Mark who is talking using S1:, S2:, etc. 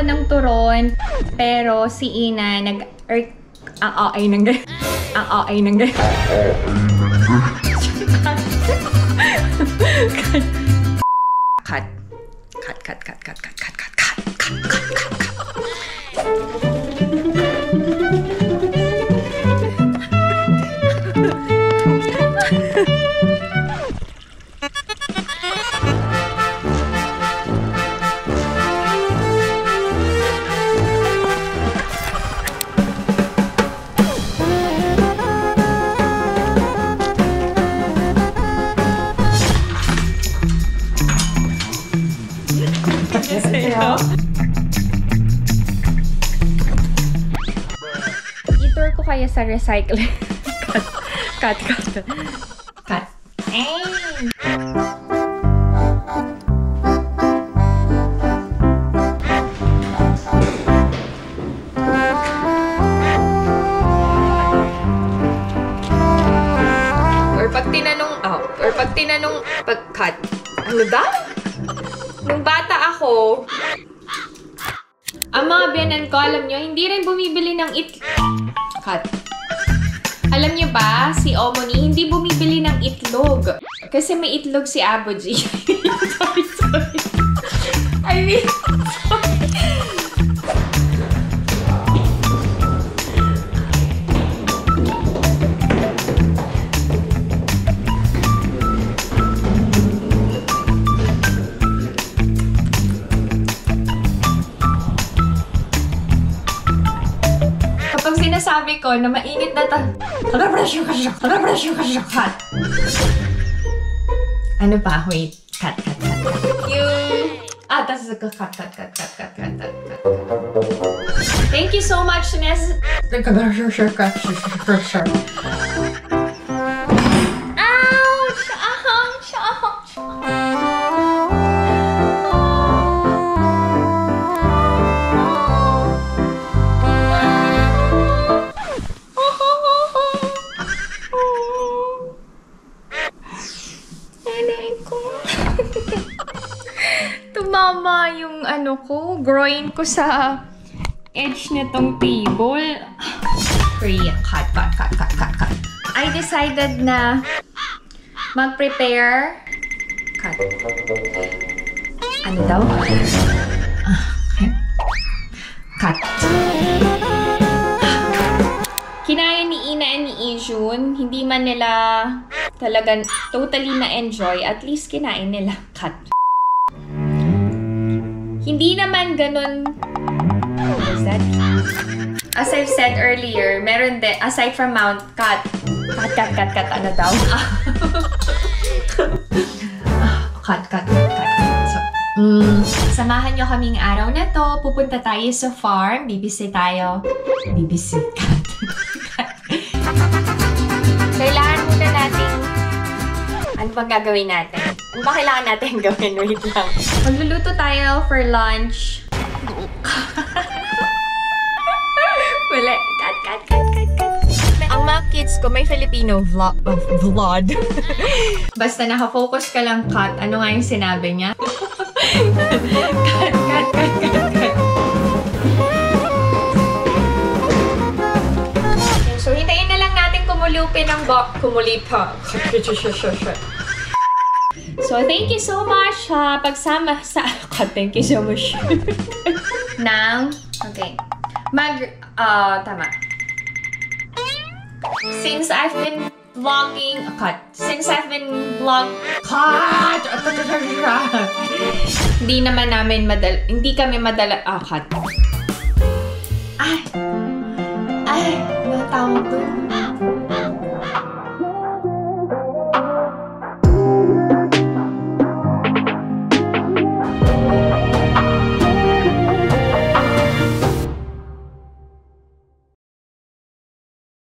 S1: ako ng turon, pero si Ina ang okay ng ganyan. Ang okay ng ganyan. Cut. I-tour ko kaya sa recycling. Cut. Ay! Cut. Ano daw? Nung bata ako, ang mga biyanan ko, alam nyo, hindi rin bumibili ng Cut. Alam nyo ba, si Omoni, hindi bumibili ng itlog. Kasi may itlog si Aboji. Sorry. I mean, sorry. Sinasabi ko na mainit na Cut. Ano pa? Wait. Cut. Yung... cut. Thank you so much, Nes. Tumama yung groin ko sa edge nitong table. Cut. I decided na mag-prepare. Cut. Ano daw? Cut. Kinaya ni Ina and ni Ijun, hindi man nila talagang totally na-enjoy, at least kinain nila. Cut. Hindi naman ganun. What is that? As I've said earlier, meron din, aside from Mount, cut. Ano daw? Cut. So, samahan nyo kaming araw na to. Pupunta tayo sa farm. Bibisit tayo. Cut. Kailangan muna natin. Ano bang gagawin natin? Ano ba kailangan natin gawin? Wait lang. Magluluto tayo for lunch. Wala. Cut. Ang mga kids ko, may Filipino vlog. Basta nakafocus ka lang, Cut. Ano nga yung sinabi niya? Cut. So, hintayin na lang natin kumulupin ng kumulipa. So, thank you so much pagsama sa... Thank you so much. Okay. Tama. Since I've been vlogging... Hindi kami madala... Cut. Ay! Natawag ko.